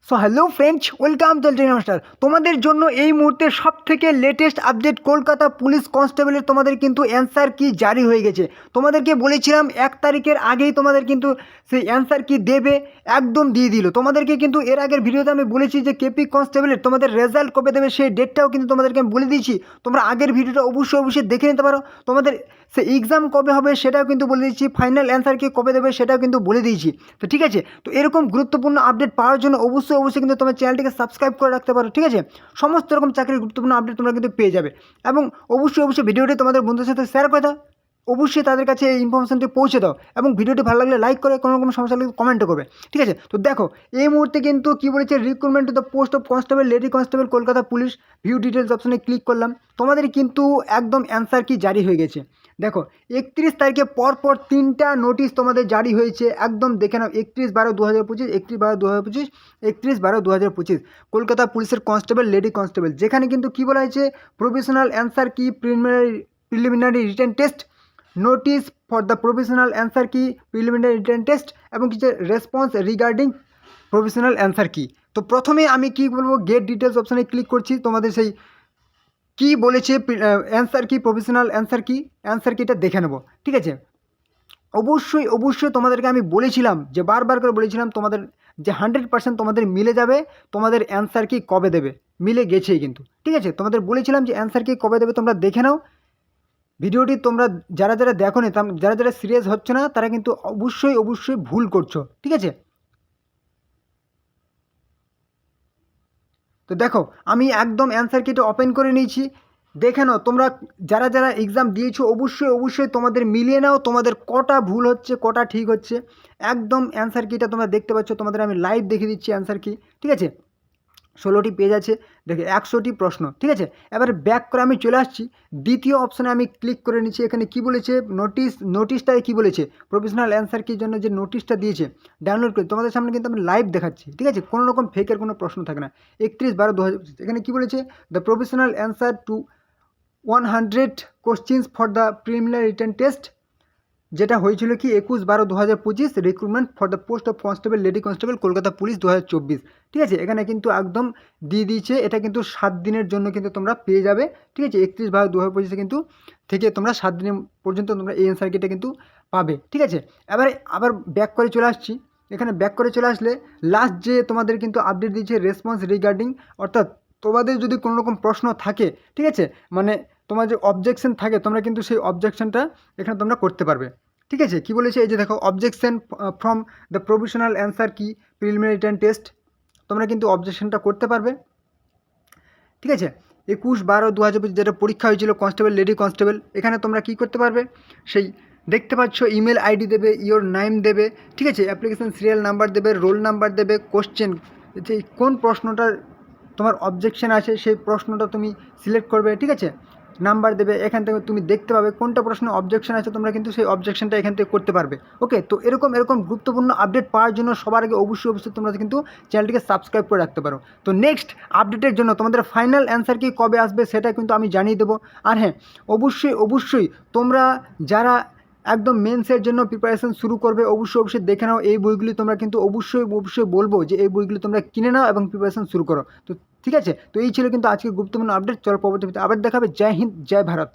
So hello friends, welcome চলছে master. তোমাদের জন্য এই মুহূর্তে সব থেকে লেটেস্ট আপডেট, কলকাতা পুলিশ কনস্টেবলের তোমাদের কিন্তু অ্যান্সার কি জারি হয়ে গেছে। তোমাদেরকে বলেছিলাম 1 তারিখের আগেই তোমাদের কিন্তু সেই অ্যান্সার কি দেবে, একদম দিয়ে দিল। তোমাদেরকে কিন্তু এর আগের ভিডিওতে আমি বলেছি যে কেপি কনস্টেবলের তোমাদের রেজাল্ট কবে দেবে সেই ডেটটাও কিন্তু তোমাদেরকে আমি বলে দিয়েছি। তোমরা আগের ভিডিওটা অবশ্যই দেখে নিতে পারো। তোমাদের সে এক্সাম কবে হবে সেটাও কিন্তু বলে দিয়েছি, ফাইনাল অ্যান্সার কি কবে দেবে সেটাও কিন্তু বলে দিয়েছি। তো ঠিক আছে, তো এরকম গুরুত্বপূর্ণ আপডেট পাওয়ার জন্য অবশ্যই কিন্তু তোমার চ্যানেলটিকে সাবস্ক্রাইব করে রাখতে পারো। ঠিক আছে, সমস্ত রকম চাকরির গুরুত্বপূর্ণ আপডেট তোমরা কিন্তু পেয়ে যাবে। এবং অবশ্যই ভিডিওটি তোমাদের বন্ধুদের সাথে শেয়ার করে দাও, অবশ্যই তাদের কাছে এই ইনফরমেশনটি পৌঁছে দাও। এবং ভিডিওটি ভালো লাগলে লাইক করে, কোনো রকম সমস্যা লাগলে কমেন্টও করবে। ঠিক আছে, তো দেখো এই মুহূর্তে কিন্তু কী বলেছে, recruitment to the post of constable, lady constable, Kolkata police, view details অপশনে ক্লিক করলাম। তোমাদের কিন্তু একদম অ্যান্সার কি জারি হয়ে গেছে। দেখো 31 তারিখে পরপর 3টা নোটিশ তোমাদের জারি হয়েছে, একদম দেখে নাও। 31/12/2025, 31/12/2025, 31/12/2025, কলকাতা পুলিশের কনস্টেবল, লেডি কনস্টেবল, যেখানে কিন্তু কী বলা হয়েছে, প্রফেশনাল অ্যান্সার কি preliminary written test, notice for the professional answer কি প্রিলিমিনারি রিটেন টেস্ট, এবং কিছু রেসপন্স রিগার্ডিং প্রফেশনাল অ্যান্সার কি। তো প্রথমে আমি কি বলবো, গেট ডিটেলস অপশানে ক্লিক করছি। তোমাদের সেই কি বলেছে অ্যান্সার কি, প্রফেশনাল অ্যান্সার কিটা দেখে নেব। ঠিক আছে, অবশ্যই তোমাদেরকে আমি বলেছিলাম, যে বারবার করে বলেছিলাম তোমাদের যে 100% তোমাদের মিলে যাবে। তোমাদের অ্যান্সার কি কবে দেবে, মিলে গেছেই কিন্তু। ঠিক আছে, তোমাদের বলেছিলাম যে অ্যান্সার কি কবে দেবে, তোমরা দেখে নাও ভিডিওটি। তোমরা যারা দেখো নি, যারা সিরিয়াস হচ্ছে না, তারা কিন্তু অবশ্যই ভুল করছো। ঠিক আছে, তো দেখো আমি একদম অ্যান্সার কিটা ওপেন করে নিয়েছি, দেখে নাও। তোমরা যারা এক্সাম দিয়েছো অবশ্যই তোমাদের মিলিয়ে নাও, তোমাদের কটা ভুল হচ্ছে কটা ঠিক হচ্ছে। একদম অ্যান্সার কিটা তোমরা দেখতে পাচ্ছ, তোমাদের আমি লাইভ দেখে দিচ্ছি অ্যান্সার কি। ঠিক আছে, 16টি পেজ আছে, দেখে 100টি প্রশ্ন। ঠিক আছে, এবার ব্যাক করে আমি চলে আসছি, দ্বিতীয় অপশানে আমি ক্লিক করে নিচ্ছি। এখানে কি বলেছে, নোটিশটায় কি বলেছে, প্রফেশনাল অ্যান্সার কির জন্য যে নোটিশটা দিয়েছে ডাউনলোড করে তোমাদের সামনে কিন্তু আমি লাইভ দেখাচ্ছি। ঠিক আছে, কোনো রকম ফেকের কোনো প্রশ্ন থাকে না। 31/12/2025, এখানে কি বলেছে, the professional answer to 100 questions for the preliminary written test, যেটা হয়েছিল কি 21/12/2025, recruitment for the post of constable, lady constable, Kolkata police 2024। ঠিক আছে, এখানে কিন্তু একদম দিয়ে দিয়েছে, এটা কিন্তু 7 দিনের জন্য কিন্তু তোমরা পেয়ে যাবে। ঠিক আছে, 31/12/2025 কিন্তু থেকে তোমরা 7 দিনের পর্যন্ত তোমরা এই অ্যান্সার কিটা কিন্তু পাবে। ঠিক আছে, এবারে আবার ব্যাক করে চলে আসছি। এখানে ব্যাক করে চলে আসলে লাস্ট যে তোমাদের কিন্তু আপডেট দিয়েছে, রেসপন্স রিগার্ডিং, অর্থাৎ তোমাদের যদি কোনো রকম প্রশ্ন থাকে, ঠিক আছে, মানে তোমার যে অবজেকশন থাকে, তোমরা কিন্তু সেই অবজেকশনটা এখানে তোমরা করতে পারবে। ঠিক আছে, কি বলেছে, এই যে দেখো, objection from the professional answer কি প্রিলিমিনারি রিটেন টেস্ট, তোমরা কিন্তু অবজেকশনটা করতে পারবে। ঠিক আছে, 21/12/2025 যেটা পরীক্ষা হয়েছিল কনস্টেবল, লেডি কনস্টেবল, এখানে তোমরা কি করতে পারবে, সেই দেখতে পাচ্ছ ইমেল আইডি দেবে, ইওর নেম দেবে। ঠিক আছে, অ্যাপ্লিকেশন সিরিয়াল নাম্বার দেবে, রোল নাম্বার দেবে, কোশ্চেন, যে কোন প্রশ্নটার তোমার অবজেকশন আছে সেই প্রশ্নটা তুমি সিলেক্ট করবে। ঠিক আছে, নাম্বার দেবে, এখান থেকে তুমি দেখতে পাবে কোনটা প্রশ্নে অবজেকশন আছে, তোমরা কিন্তু সেই অবজেকশনটা এখান থেকে করতে পারবে। ওকে, তো এরকম গুরুত্বপূর্ণ আপডেট পাওয়ার জন্য সবার আগে অবশ্যই তোমরা কিন্তু চ্যানেলটিকে সাবস্ক্রাইব করে রাখতে পারো। তো নেক্সট আপডেটের জন্য তোমাদের ফাইনাল অ্যান্সার কি কবে আসবে সেটা কিন্তু আমি জানিয়ে দেবো। আর হ্যাঁ, অবশ্যই তোমরা যারা একদম মেন্সের জন্য প্রিপারেশন শুরু করবে, অবশ্যই দেখে নাও এই বইগুলি। তোমরা কিন্তু অবশ্যই বলবো যে এই বইগুলি তোমরা কিনে নাও এবং প্রিপারেশন শুরু করো। তো ঠিক আছে, তো এই ছিল কিন্তু আজকে গুরুত্বপূর্ণ আপডেট। চলো পরবর্তী আবার দেখাবে। জয় হিন্দ, জয় ভারত।